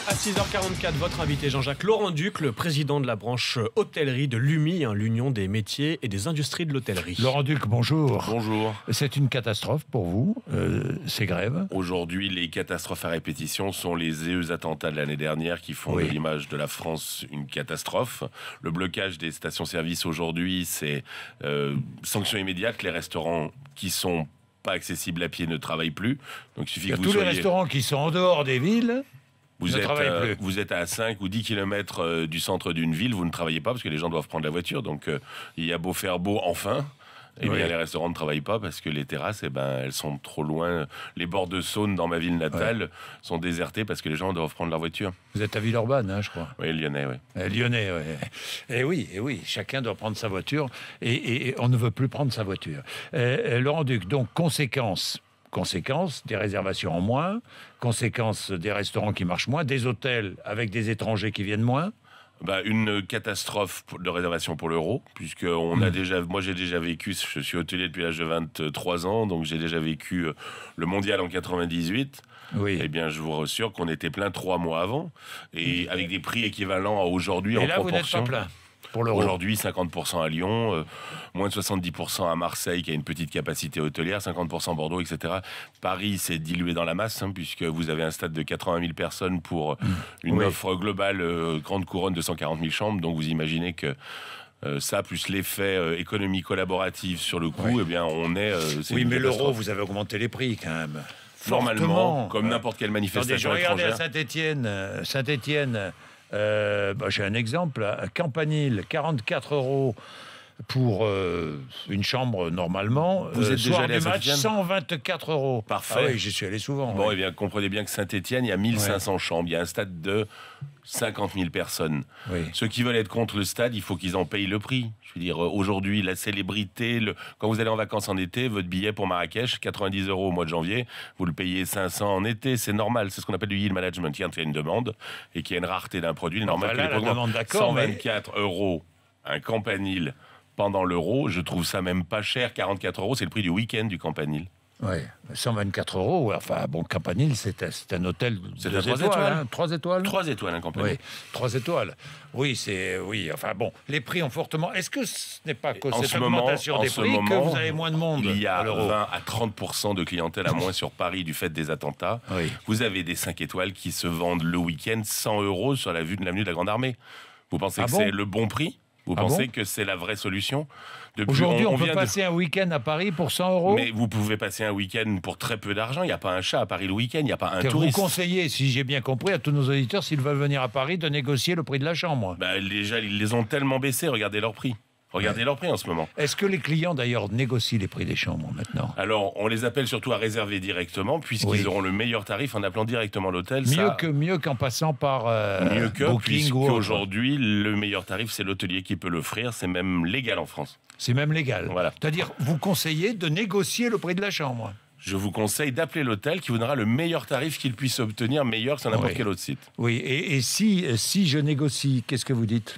À 6h44, votre invité Jean-Jacques Laurent-Duc, le président de la branche hôtellerie de l'UMI, l'Union des métiers et des industries de l'hôtellerie. Laurent-Duc, bonjour. Bonjour. C'est une catastrophe pour vous, ces grèves? Aujourd'hui, les catastrophes à répétition sont les attentats de l'année dernière qui font de l'image de la France une catastrophe. Le blocage des stations-service aujourd'hui, c'est sanction immédiate. Les restaurants qui sont pas accessibles à pied ne travaillent plus. Donc il suffit que vous tous soyez... les restaurants qui sont en dehors des villes... Vous êtes à 5 ou 10 km du centre d'une ville, vous ne travaillez pas parce que les gens doivent prendre la voiture. Donc, il y a beau faire beau, enfin, bien, les restaurants ne travaillent pas parce que les terrasses, elles sont trop loin. Les bords de Saône, dans ma ville natale, sont désertés parce que les gens doivent prendre leur voiture. Vous êtes à Villeurbanne, je crois. Oui, Lyonnais, oui. Lyonnais, oui. Et oui, chacun doit prendre sa voiture et on ne veut plus prendre sa voiture. Laurent-Duc, donc, conséquence, des réservations en moins, conséquence des restaurants qui marchent moins, des hôtels avec des étrangers qui viennent moins. Une catastrophe de réservation pour l'euro, puisque moi j'ai déjà vécu, je suis hôtelier depuis l'âge de 23 ans, donc j'ai déjà vécu le mondial en 98. Oui. Eh bien, je vous rassure qu'on était plein 3 mois avant, et avec des prix équivalents à aujourd'hui en là, proportion. Vous n'êtes pas plein. Pour l'euro. Aujourd'hui, 50% à Lyon, moins de 70% à Marseille, qui a une petite capacité hôtelière, 50% à Bordeaux, etc. Paris s'est dilué dans la masse, puisque vous avez un stade de 80 000 personnes pour une offre globale grande couronne de 140 000 chambres. Donc vous imaginez que ça, plus l'effet économie collaborative sur le coût, eh bien, on est... oui, mais l'euro, vous avez augmenté les prix quand même. Normalement, comme n'importe quelle manifestation étrangère. Regardez à Saint-Étienne, j'ai un exemple, à Campanile, 44 € pour une chambre normalement. Vous êtes déjà allé à match, Saint-Étienne ? 124 €. Parfait. Ah oui, j'y suis allé souvent. Bon, eh bien, comprenez bien que Saint-Étienne, il y a 1500 chambres, il y a un stade de 50 000 personnes. Oui. Ceux qui veulent être contre le stade, il faut qu'ils en payent le prix. Je veux dire, aujourd'hui, la célébrité, quand vous allez en vacances en été, votre billet pour Marrakech, 90 € au mois de janvier, vous le payez 500 en été, c'est normal. C'est ce qu'on appelle du yield management. Il y a une demande et qu'il y a une rareté d'un produit. Normal que les demande, 124 € un Campanile pendant l'euro, je trouve ça même pas cher. 44 €, c'est le prix du week-end du Campanile. Oui, 124 €. Enfin, bon, Campanile, c'est un hôtel de 3 étoiles. 3 étoiles 3 étoiles, un Campanile. Oui, 3 étoiles. Oui, enfin bon, les prix ont fortement... Est-ce que ce n'est pas que cette augmentation des prix que vous avez moins de monde? Il y a 20 à 30% de clientèle à moins sur Paris du fait des attentats. Oui. Vous avez des 5 étoiles qui se vendent le week-end 100 € sur l'avenue de la Grande Armée. Vous pensez que c'est le bon prix ? Vous pensez que c'est la vraie solution? Aujourd'hui, on peut passer un week-end à Paris pour 100 €? Mais vous pouvez passer un week-end pour très peu d'argent. Il n'y a pas un chat à Paris le week-end, il n'y a pas un touriste. Vous conseillez, si j'ai bien compris, à tous nos auditeurs, s'ils veulent venir à Paris, de négocier le prix de la chambre. Déjà, ils les ont tellement baissés, regardez leur prix. Regardez leur prix en ce moment. Est-ce que les clients, d'ailleurs, négocient les prix des chambres maintenant? Alors, on les appelle surtout à réserver directement, puisqu'ils auront le meilleur tarif en appelant directement l'hôtel. Mieux qu'en passant par mieux que, Booking ou autre. Aujourd'hui, le meilleur tarif, c'est l'hôtelier qui peut l'offrir. C'est même légal en France. C'est même légal. Voilà. C'est-à-dire, vous conseillez de négocier le prix de la chambre? Je vous conseille d'appeler l'hôtel qui vous donnera le meilleur tarif qu'il puisse obtenir, meilleur que sur n'importe quel autre site. Oui, et si je négocie, qu'est-ce que vous dites?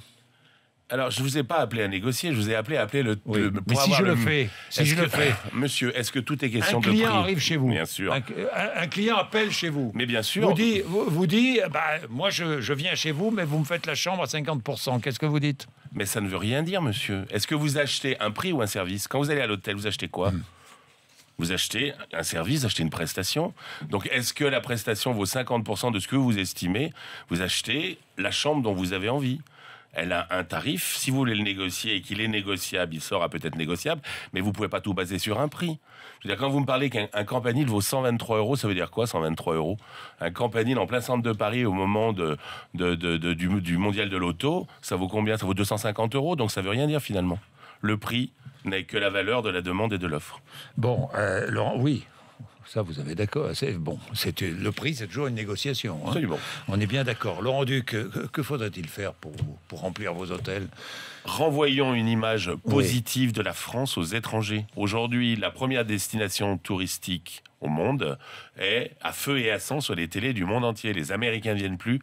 Alors, je ne vous ai pas appelé à négocier, je vous ai appelé à appeler le... mais si je le fais, Monsieur, est-ce que tout est question de prix? Un client arrive chez vous. Bien sûr. Un client appelle chez vous. Mais bien sûr. Vous dit, moi je viens chez vous, mais vous me faites la chambre à 50%. Qu'est-ce que vous dites? Mais ça ne veut rien dire, monsieur. Est-ce que vous achetez un prix ou un service? Quand vous allez à l'hôtel, vous achetez quoi? Vous achetez un service, vous achetez une prestation. Donc, est-ce que la prestation vaut 50% de ce que vous estimez? Vous achetez la chambre dont vous avez envie. Elle a un tarif. Si vous voulez le négocier et qu'il est négociable, il sera peut-être négociable, mais vous ne pouvez pas tout baser sur un prix. Je veux dire, quand vous me parlez qu'un Campanile vaut 123 €, ça veut dire quoi, 123 €? Un Campanile en plein centre de Paris au moment du mondial de l'auto, ça vaut combien? Ça vaut 250 €, donc ça ne veut rien dire finalement. Le prix n'est que la valeur de la demande et de l'offre. Bon, Laurent, oui. Ça, vous avez d'accord. Le prix, c'est toujours une négociation. Absolument. On est bien d'accord. Laurent-Duc, que faudrait-il faire pour remplir vos hôtels? Renvoyons une image positive de la France aux étrangers. Aujourd'hui, la première destination touristique au monde est à feu et à sang sur les télés du monde entier. Les Américains ne viennent plus.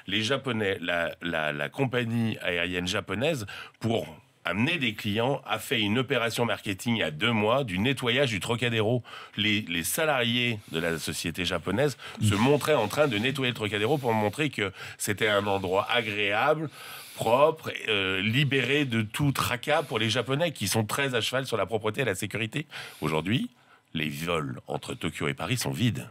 Les Japonais, la compagnie aérienne japonaise, pour amené des clients, a fait une opération marketing il y a 2 mois du nettoyage du Trocadéro. Les salariés de la société japonaise se montraient en train de nettoyer le Trocadéro pour montrer que c'était un endroit agréable, propre, libéré de tout tracas pour les Japonais qui sont très à cheval sur la propreté et la sécurité. Aujourd'hui, les vols entre Tokyo et Paris sont vides.